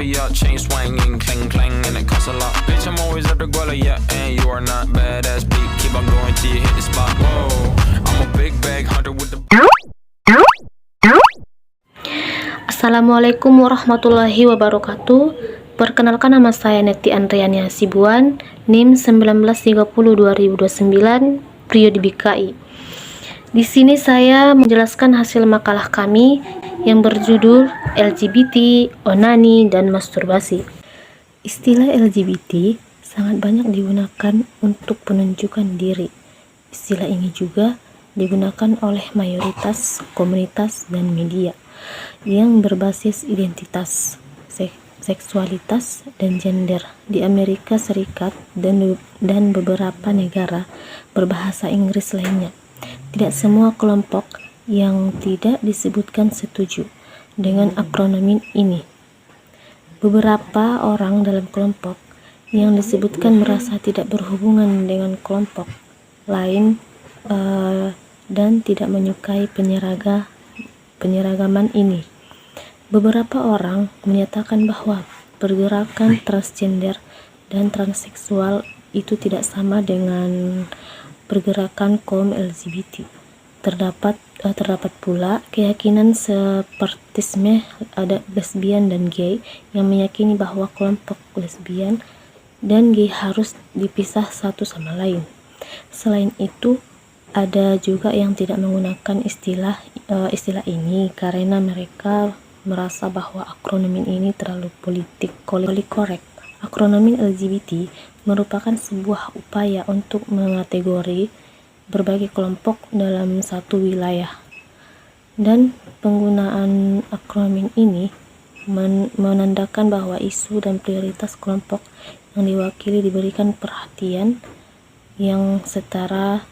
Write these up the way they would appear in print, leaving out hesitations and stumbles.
for your chain swinging, clang clang, and it costs a lot. Bitch, I'm always at the guala, yeah, and you are not badass beat. Keep on going till you hit the spot. Whoa, I'm a big bag hunter with the. Assalamualaikum warahmatullahi wabarakatuh. Perkenalkan, nama saya Neti Andriani Hasibuan, NIM 1930-2029, Prio di BKI. Di sini saya menjelaskan hasil makalah kami yang berjudul LGBT, Onani, dan Masturbasi. Istilah LGBT sangat banyak digunakan untuk penunjukan diri. Istilah ini juga digunakan oleh mayoritas komunitas dan media yang berbasis identitas, seksualitas, dan gender di Amerika Serikat dan beberapa negara berbahasa Inggris lainnya. Tidak semua kelompok yang tidak disebutkan setuju dengan akronim ini. Beberapa orang dalam kelompok yang disebutkan merasa tidak berhubungan dengan kelompok lain dan tidak menyukai penyeragaman ini. Beberapa orang menyatakan bahwa pergerakan transgender dan transseksual itu tidak sama dengan pergerakan kaum LGBT. Terdapat pula keyakinan sepertisme ada lesbian dan gay yang meyakini bahwa kelompok lesbian dan gay harus dipisah satu sama lain. Selain itu, ada juga yang tidak menggunakan istilah ini karena mereka merasa bahwa akronim ini terlalu politik korek. Akronim LGBT merupakan sebuah upaya untuk mengategori berbagai kelompok dalam satu wilayah, dan penggunaan akronim ini menandakan bahwa isu dan prioritas kelompok yang diwakili diberikan perhatian yang setara.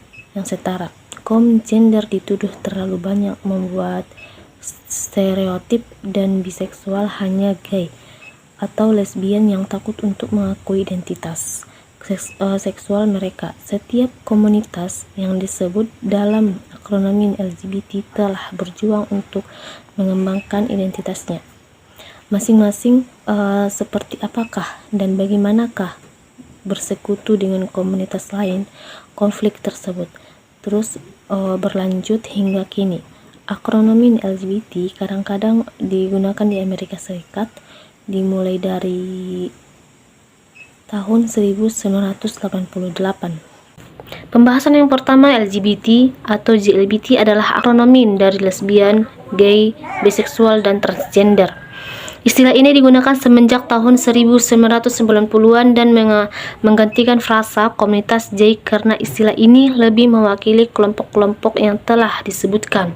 Kaum gender dituduh terlalu banyak membuat stereotip dan biseksual hanya gay atau lesbian yang takut untuk mengakui identitas seksual mereka. Setiap komunitas yang disebut dalam akronim LGBT telah berjuang untuk mengembangkan identitasnya masing-masing. Seperti apakah dan bagaimanakah bersekutu dengan komunitas lain? Konflik tersebut terus berlanjut hingga kini. Akronim LGBT kadang-kadang digunakan di Amerika Serikat dimulai dari tahun 1988. Pembahasan yang pertama, LGBT atau GLBT adalah akronim dari lesbian, gay, biseksual, dan transgender. Istilah ini digunakan semenjak tahun 1990-an dan menggantikan frasa komunitas gay karena istilah ini lebih mewakili kelompok-kelompok yang telah disebutkan.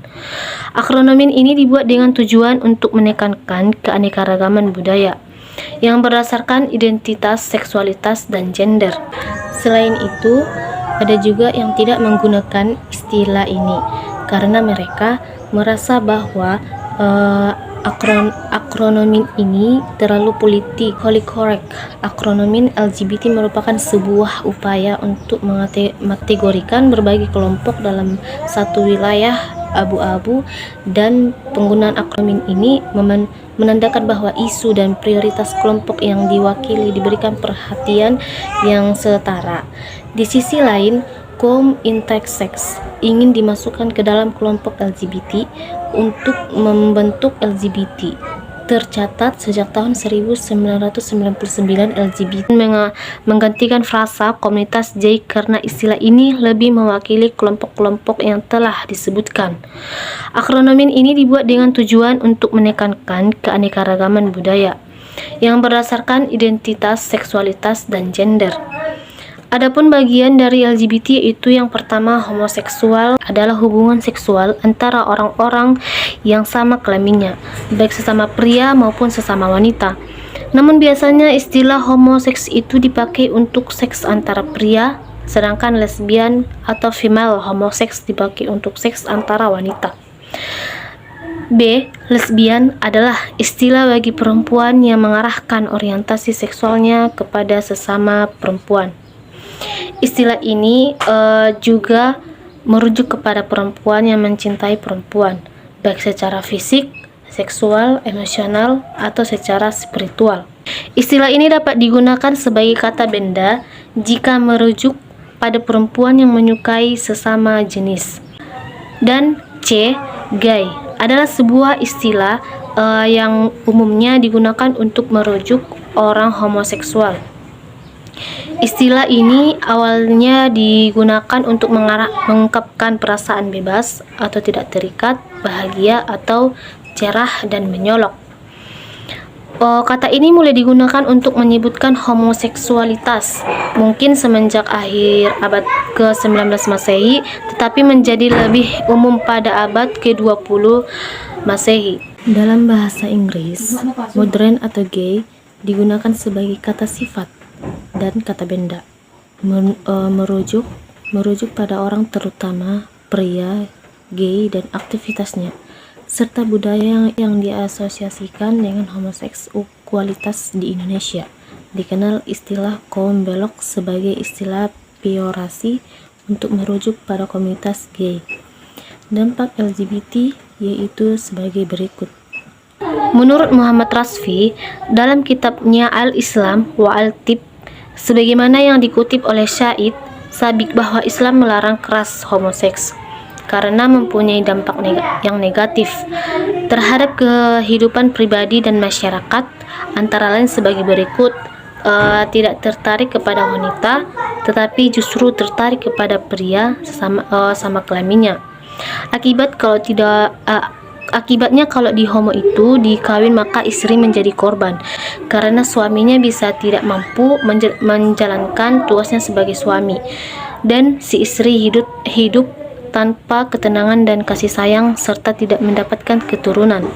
Akronim ini dibuat dengan tujuan untuk menekankan keanekaragaman budaya yang berdasarkan identitas, seksualitas, dan gender. Selain itu, ada juga yang tidak menggunakan istilah ini karena mereka merasa bahwa akronim ini terlalu politically correct. Akronim LGBT merupakan sebuah upaya untuk mengategorikan berbagai kelompok dalam satu wilayah abu-abu, dan penggunaan akronim ini menandakan bahwa isu dan prioritas kelompok yang diwakili diberikan perhatian yang setara. Di sisi lain, kaum intersex ingin dimasukkan ke dalam kelompok LGBT untuk membentuk LGBT. Tercatat sejak tahun 1999 LGBT menggantikan frasa komunitas gay karena istilah ini lebih mewakili kelompok-kelompok yang telah disebutkan. Akronim ini dibuat dengan tujuan untuk menekankan keanekaragaman budaya yang berdasarkan identitas, seksualitas, dan gender. Adapun bagian dari LGBT itu yang pertama, homoseksual adalah hubungan seksual antara orang-orang yang sama kelaminnya, baik sesama pria maupun sesama wanita. Namun biasanya istilah homoseks itu dipakai untuk seks antara pria, sedangkan lesbian atau female homoseks dipakai untuk seks antara wanita. B. Lesbian adalah istilah bagi perempuan yang mengarahkan orientasi seksualnya kepada sesama perempuan. Istilah ini juga merujuk kepada perempuan yang mencintai perempuan, baik secara fisik, seksual, emosional, atau secara spiritual. Istilah ini dapat digunakan sebagai kata benda jika merujuk pada perempuan yang menyukai sesama jenis. Dan C. Gay adalah sebuah istilah yang umumnya digunakan untuk merujuk orang homoseksual. Istilah ini awalnya digunakan untuk mengungkapkan perasaan bebas atau tidak terikat, bahagia atau cerah dan menyolok. Kata ini mulai digunakan untuk menyebutkan homoseksualitas mungkin semenjak akhir abad ke-19 Masehi, tetapi menjadi lebih umum pada abad ke-20 Masehi. Dalam bahasa Inggris, modern atau gay digunakan sebagai kata sifat dan kata benda, merujuk pada orang, terutama pria gay dan aktivitasnya, serta budaya yang diasosiasikan dengan homoseksualitas di Indonesia. Dikenal istilah kaum belok sebagai istilah peyorasi untuk merujuk pada komunitas gay. Dampak LGBT yaitu sebagai berikut. Menurut Muhammad Rasfi, dalam kitabnya Al-Islam wa Al-Tib, sebagaimana yang dikutip oleh Syahid Sabik bahwa Islam melarang keras homoseks karena mempunyai dampak yang negatif terhadap kehidupan pribadi dan masyarakat, antara lain sebagai berikut: tidak tertarik kepada wanita, tetapi justru tertarik kepada pria sama kelaminnya. Akibatnya kalau di homo itu dikawin, maka istri menjadi korban karena suaminya bisa tidak mampu menjalankan tugasnya sebagai suami, dan si istri hidup tanpa ketenangan dan kasih sayang serta tidak mendapatkan keturunan.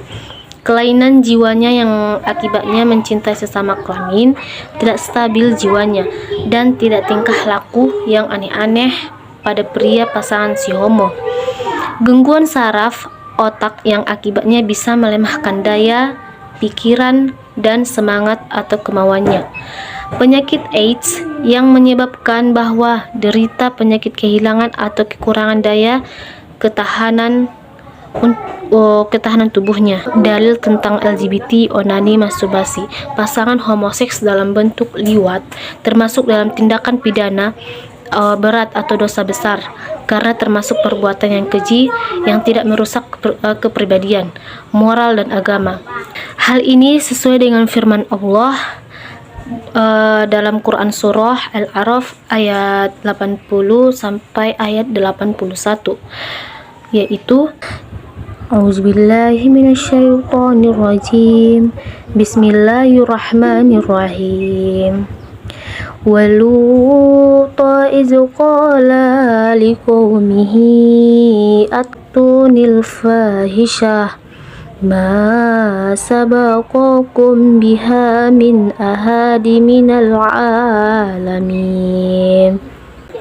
Kelainan jiwanya yang akibatnya mencintai sesama kelamin, tidak stabil jiwanya, dan tidak tingkah laku yang aneh-aneh pada pria pasangan si homo. Gangguan saraf otak yang akibatnya bisa melemahkan daya, pikiran, dan semangat atau kemauannya. Penyakit AIDS yang menyebabkan bahwa derita penyakit kehilangan atau kekurangan daya ketahanan tubuhnya. Dalil tentang LGBT, onani, masturbasi. Pasangan homoseks dalam bentuk liwat termasuk dalam tindakan pidana berat atau dosa besar karena termasuk perbuatan yang keji yang tidak merusak kepribadian, moral, dan agama. Hal ini sesuai dengan firman Allah dalam Quran surah Al-A'raf ayat 80 sampai ayat 81, yaitu A'udzubillahi minasyaitonirrajim. Bismillahirrahmanirrahim. Waluta iz qala liqaumihi atunil fahishah ma sabaqakum biha min ahadi minal alamin.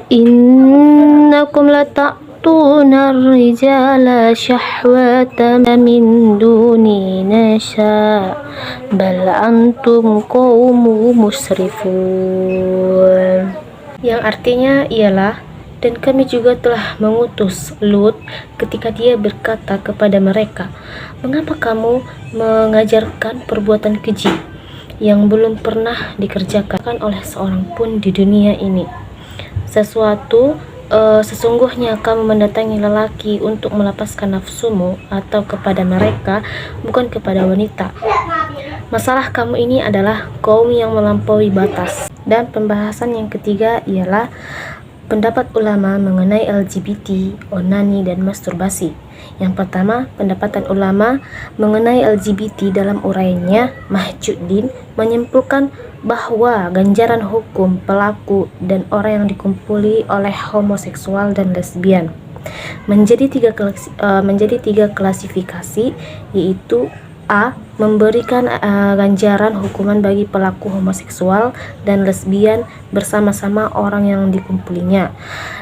Innakum lata'tuna ar-rijala syahwatan min duni nisa bal antum qaumun musrifun. Yang artinya ialah, dan kami juga telah mengutus Lut ketika dia berkata kepada mereka, mengapa kamu mengajarkan perbuatan keji yang belum pernah dikerjakan oleh seorang pun di dunia ini? Sesungguhnya kamu mendatangi lelaki untuk melepaskan nafsumu atau kepada mereka, bukan kepada wanita. Masalah kamu ini adalah kaum yang melampaui batas. Dan pembahasan yang ketiga ialah pendapat ulama mengenai LGBT, onani, dan masturbasi. Yang pertama, pendapatan ulama mengenai LGBT dalam uraiannya, Mahjuddin menyimpulkan bahwa ganjaran hukum pelaku dan orang yang dikumpuli oleh homoseksual dan lesbian menjadi tiga klasifikasi, yaitu A. Memberikan ganjaran hukuman bagi pelaku homoseksual dan lesbian bersama-sama orang yang dikumpulinya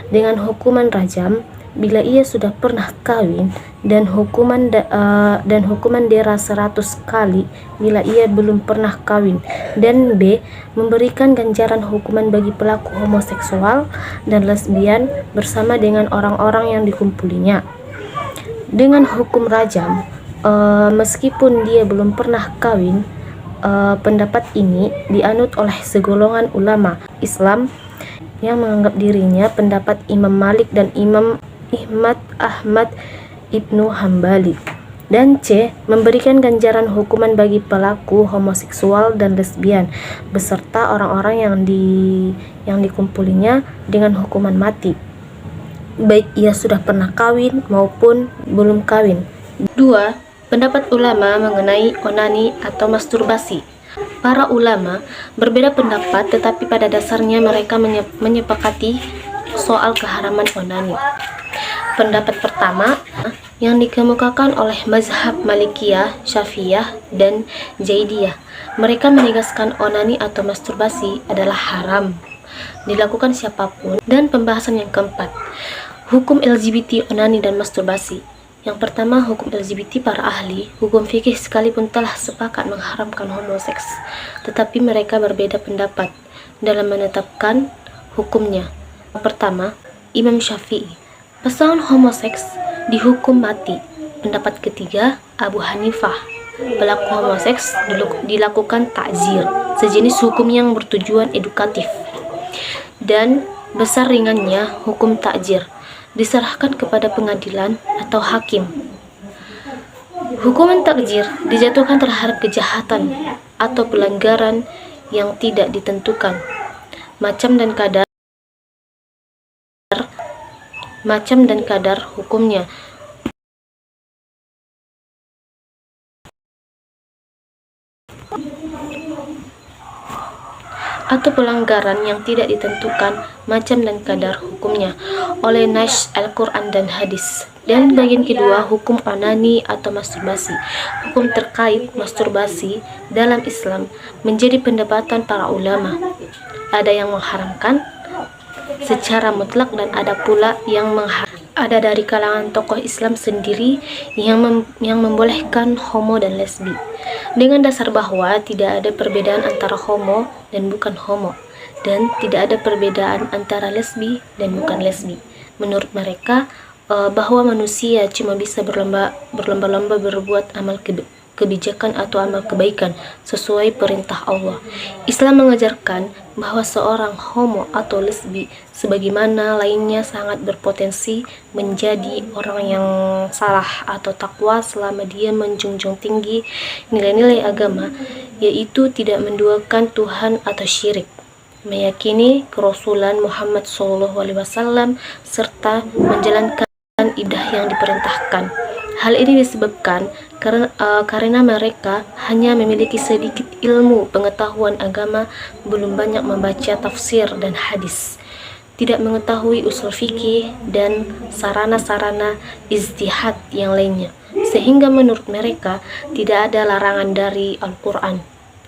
dengan hukuman rajam bila ia sudah pernah kawin, dan hukuman dera 100 kali bila ia belum pernah kawin. Dan B. Memberikan ganjaran hukuman bagi pelaku homoseksual dan lesbian bersama dengan orang-orang yang dikumpulinya dengan hukum rajam Meskipun dia belum pernah kawin, pendapat ini dianut oleh segolongan ulama Islam yang menganggap dirinya pendapat Imam Malik dan Imam Ahmad Ibnu Hambali. Dan C. Memberikan ganjaran hukuman bagi pelaku homoseksual dan lesbian beserta orang-orang yang dikumpulinya dengan hukuman mati, baik ia sudah pernah kawin maupun belum kawin. 2. Pendapat ulama mengenai onani atau masturbasi. Para ulama berbeda pendapat, tetapi pada dasarnya mereka menyepakati soal keharaman onani. Pendapat pertama yang dikemukakan oleh mazhab Malikiyah, Syafi'iyah, dan Zaidiyah. Mereka menegaskan onani atau masturbasi adalah haram dilakukan siapapun. Dan pembahasan yang keempat, hukum LGBT, onani, dan masturbasi. Yang pertama, hukum LGBT. Para ahli hukum fikih sekalipun telah sepakat mengharamkan homoseks, tetapi mereka berbeda pendapat dalam menetapkan hukumnya. Yang pertama, Imam Syafi'i, pasangan homoseks dihukum mati. Pendapat ketiga, Abu Hanifah, pelaku homoseks dilakukan takzir, sejenis hukum yang bertujuan edukatif. Dan besar ringannya hukum takzir diserahkan kepada pengadilan atau hakim. Hukuman takzir dijatuhkan terhadap kejahatan atau pelanggaran yang tidak ditentukan macam dan kadar hukumnya. Atau pelanggaran yang tidak ditentukan macam dan kadar hukumnya oleh nas Al-Quran dan hadis. Dan bagian kedua, hukum onani atau masturbasi. Hukum terkait masturbasi dalam Islam menjadi pendapatan para ulama. Ada yang mengharamkan secara mutlak dan ada pula yang ada dari kalangan tokoh Islam sendiri yang membolehkan homo dan lesbi, dengan dasar bahwa tidak ada perbedaan antara homo dan bukan homo, dan tidak ada perbedaan antara lesbi dan bukan lesbi. Menurut mereka, bahwa manusia cuma bisa berlomba-lomba berbuat amal kebijakan atau amal kebaikan sesuai perintah Allah. Islam mengajarkan bahwa seorang homo atau lesbi sebagaimana lainnya sangat berpotensi menjadi orang yang salah atau takwa selama dia menjunjung tinggi nilai-nilai agama, yaitu tidak menduakan Tuhan atau syirik, meyakini kerasulan Muhammad SAW, serta menjalankan ibadah yang diperintahkan. Hal ini disebabkan karena mereka hanya memiliki sedikit ilmu pengetahuan agama, belum banyak membaca tafsir dan hadis, tidak mengetahui usul fikih dan sarana-sarana ijtihad yang lainnya, sehingga menurut mereka tidak ada larangan dari Al-Quran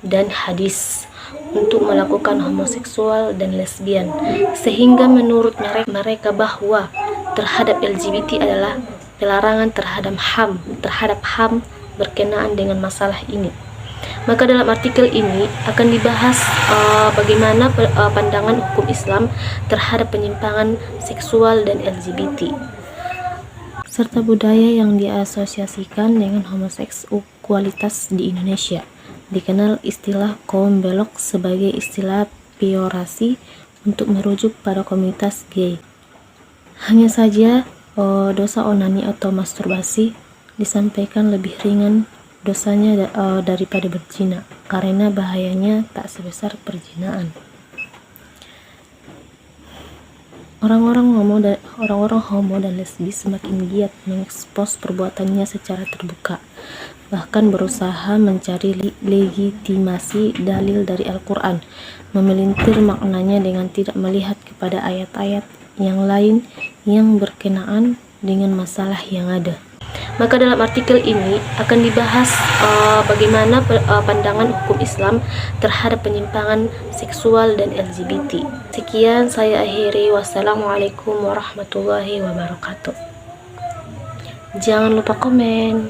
dan hadis untuk melakukan homoseksual dan lesbian, sehingga menurut mereka bahwa terhadap LGBT adalah pelarangan terhadap HAM berkenaan dengan masalah ini. Maka dalam artikel ini akan dibahas bagaimana pandangan hukum Islam terhadap penyimpangan seksual dan LGBT, serta budaya yang diasosiasikan dengan homoseksualitas di Indonesia. Dikenal istilah kaum belok sebagai istilah peyorasi untuk merujuk pada komunitas gay. Hanya saja dosa onani atau masturbasi disampaikan lebih ringan dosanya daripada berzina, karena bahayanya tak sebesar perzinaan. Orang-orang homo dan lesbi semakin giat mengekspos perbuatannya secara terbuka, bahkan berusaha mencari legitimasi dalil dari Al-Quran, memelintir maknanya dengan tidak melihat kepada ayat-ayat yang lain yang berkenaan dengan masalah yang ada. Maka dalam artikel ini akan dibahas bagaimana pandangan hukum Islam terhadap penyimpangan seksual dan LGBT. Sekian saya akhiri. Wassalamualaikum warahmatullahi wabarakatuh. Jangan lupa komen.